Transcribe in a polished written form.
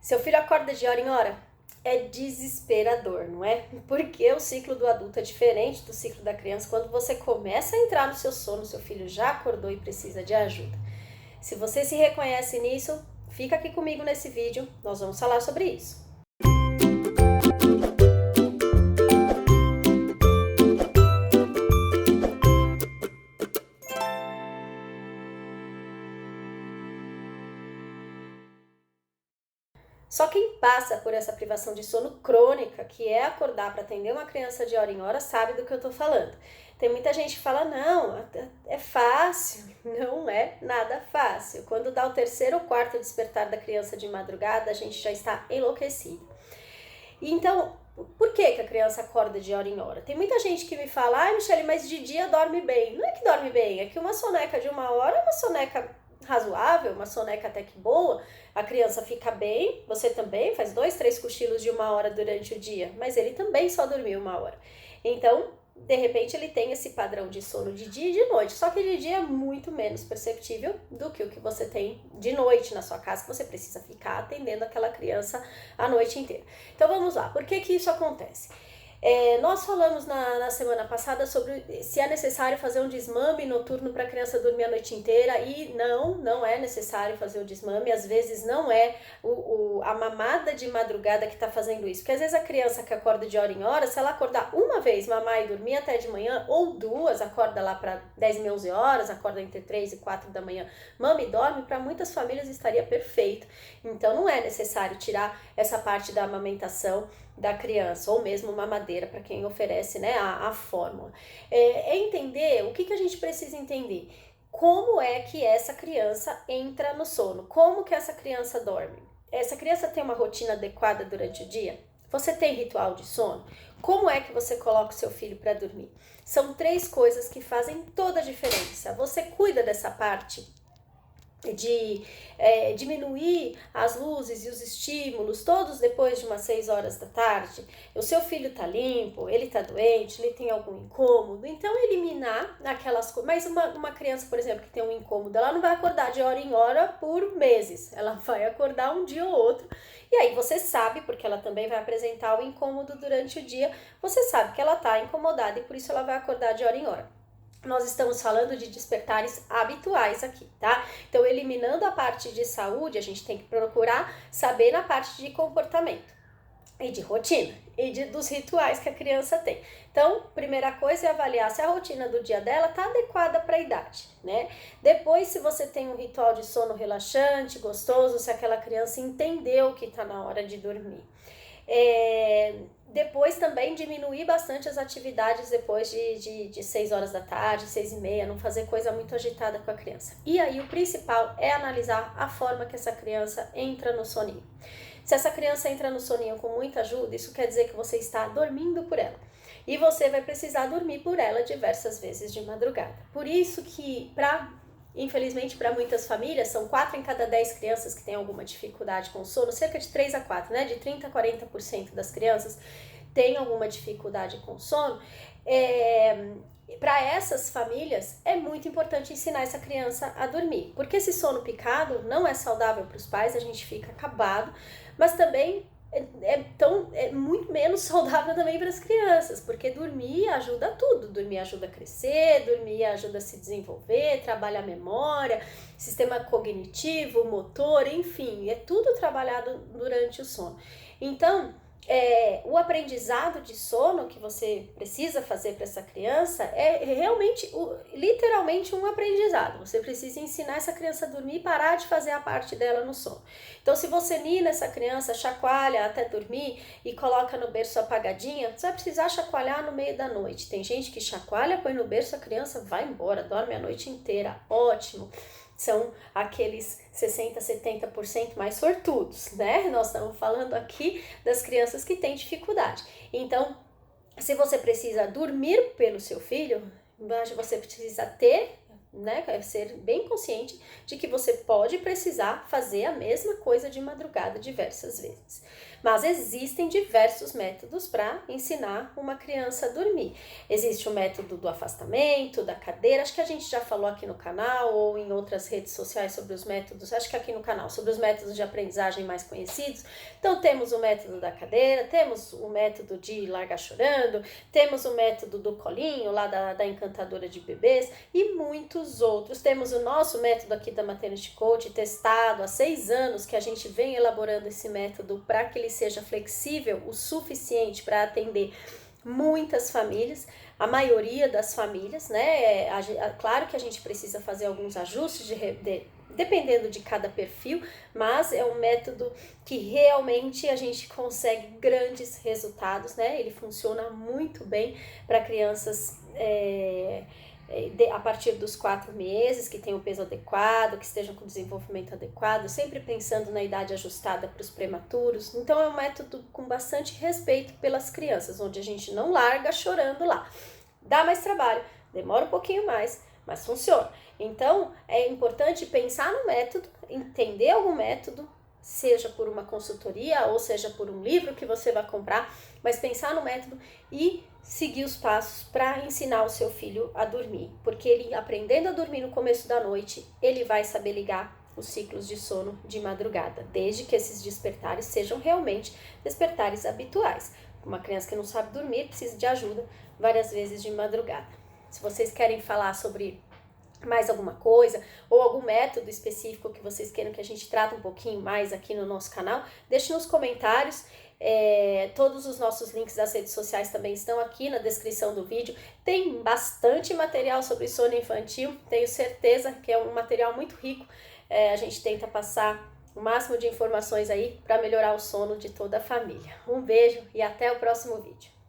Seu filho acorda de hora em hora? É desesperador, não é? Porque o ciclo do adulto é diferente do ciclo da criança. Quando você começa a entrar no seu sono, seu filho já acordou e precisa de ajuda. Se você se reconhece nisso, fica aqui comigo nesse vídeo, nós vamos falar sobre isso. Só quem passa por essa privação de sono crônica, que é acordar para atender uma criança de hora em hora, sabe do que eu tô falando. Tem muita gente que fala, não, é fácil. Não é nada fácil. Quando dá o terceiro ou quarto despertar da criança de madrugada, a gente já está enlouquecido. Então, por que a criança acorda de hora em hora? Tem muita gente que me fala, ai, Michele, mas de dia dorme bem. Não é que dorme bem, é que uma soneca de 1 hora é uma soneca razoável, uma soneca até que boa, a criança fica bem, você também faz 2, 3 cochilos de 1 hora durante o dia, mas ele também só dormiu 1 hora. Então, de repente, ele tem esse padrão de sono de dia e de noite, só que de dia é muito menos perceptível do que o que você tem de noite na sua casa, que você precisa ficar atendendo aquela criança a noite inteira. Então, vamos lá, por que isso acontece? Nós falamos na semana passada sobre se é necessário fazer um desmame noturno para a criança dormir a noite inteira, e não é necessário fazer o desmame. Às vezes não é a mamada de madrugada que está fazendo isso, porque às vezes a criança que acorda de hora em hora, se ela acordar uma vez, mamar e dormir até de manhã, ou duas, acorda lá para 10, 11 horas, acorda entre 3 e 4 da manhã, mama e dorme, para muitas famílias estaria perfeito. Então não é necessário tirar essa parte da amamentação da criança, ou mesmo mamadeira para quem oferece, né, a fórmula. É entender o que a gente precisa entender. Como é que essa criança entra no sono? Como que essa criança dorme? Essa criança tem uma rotina adequada durante o dia? Você tem ritual de sono? Como é que você coloca o seu filho para dormir? São 3 coisas que fazem toda a diferença. Você cuida dessa parte de diminuir as luzes e os estímulos todos depois de umas 6 horas da tarde, o seu filho tá limpo, ele tá doente, ele tem algum incômodo, então eliminar aquelas coisas. Mas uma criança, por exemplo, que tem um incômodo, ela não vai acordar de hora em hora por meses, ela vai acordar um dia ou outro, e aí você sabe, porque ela também vai apresentar o incômodo durante o dia, você sabe que ela tá incomodada e por isso ela vai acordar de hora em hora. Nós estamos falando de despertares habituais aqui, tá? Então, eliminando a parte de saúde, a gente tem que procurar saber na parte de comportamento e de rotina e dos rituais que a criança tem. Então, primeira coisa é avaliar se a rotina do dia dela tá adequada para a idade, né? Depois, se você tem um ritual de sono relaxante, gostoso, se aquela criança entendeu que tá na hora de dormir. Depois também diminuir bastante as atividades depois de 6 horas da tarde, 6h30, não fazer coisa muito agitada com a criança. E aí o principal é analisar a forma que essa criança entra no soninho. Se essa criança entra no soninho com muita ajuda, isso quer dizer que você está dormindo por ela. E você vai precisar dormir por ela diversas vezes de madrugada. Por isso que, infelizmente, para muitas famílias, são 4 em cada 10 crianças que têm alguma dificuldade com sono, cerca de 3 a 4, né? De 30 a 40% das crianças têm alguma dificuldade com sono. Para essas famílias, é muito importante ensinar essa criança a dormir, porque esse sono picado não é saudável para os pais, a gente fica acabado, mas também é muito menos saudável também para as crianças, porque dormir ajuda a tudo, dormir ajuda a crescer, dormir ajuda a se desenvolver, trabalha a memória, sistema cognitivo, motor, enfim, é tudo trabalhado durante o sono. Então, o aprendizado de sono que você precisa fazer para essa criança é realmente, literalmente um aprendizado. Você precisa ensinar essa criança a dormir e parar de fazer a parte dela no sono. Então, se você nina essa criança, chacoalha até dormir e coloca no berço apagadinha, você vai precisar chacoalhar no meio da noite. Tem gente que chacoalha, põe no berço, a criança vai embora, dorme a noite inteira, ótimo. São aqueles 60%, 70% mais sortudos, né? Nós estamos falando aqui das crianças que têm dificuldade. Então, se você precisa dormir pelo seu filho, você precisa ter né? É ser bem consciente de que você pode precisar fazer a mesma coisa de madrugada diversas vezes. Mas existem diversos métodos para ensinar uma criança a dormir. Existe o método do afastamento, da cadeira, acho que a gente já falou aqui no canal ou em outras redes sociais sobre os métodos, acho que aqui no canal, sobre os métodos de aprendizagem mais conhecidos. Então temos o método da cadeira, temos o método de largar chorando, temos o método do colinho, lá da encantadora de bebês e muitos outros. Temos o nosso método aqui da Maternity Coach, testado há 6 anos, que a gente vem elaborando esse método para que ele seja flexível o suficiente para atender muitas famílias, a maioria das famílias, né? Claro que a gente precisa fazer alguns ajustes dependendo de cada perfil, mas é um método que realmente a gente consegue grandes resultados, né? Ele funciona muito bem para crianças a partir dos 4 meses, que tenham o peso adequado, que estejam com o desenvolvimento adequado, sempre pensando na idade ajustada para os prematuros. Então é um método com bastante respeito pelas crianças, onde a gente não larga chorando lá. Dá mais trabalho, demora um pouquinho mais, mas funciona. Então é importante pensar no método, entender algum método, seja por uma consultoria ou seja por um livro que você vai comprar, mas pensar no método e seguir os passos para ensinar o seu filho a dormir, porque ele aprendendo a dormir no começo da noite, ele vai saber ligar os ciclos de sono de madrugada, desde que esses despertares sejam realmente despertares habituais. Uma criança que não sabe dormir precisa de ajuda várias vezes de madrugada. Se vocês querem falar sobre mais alguma coisa ou algum método específico que vocês queiram que a gente trate um pouquinho mais aqui no nosso canal, deixe nos comentários. Todos os nossos links das redes sociais também estão aqui na descrição do vídeo. Tem bastante material sobre sono infantil, tenho certeza que é um material muito rico. A gente tenta passar o máximo de informações aí para melhorar o sono de toda a família. Um beijo e até o próximo vídeo.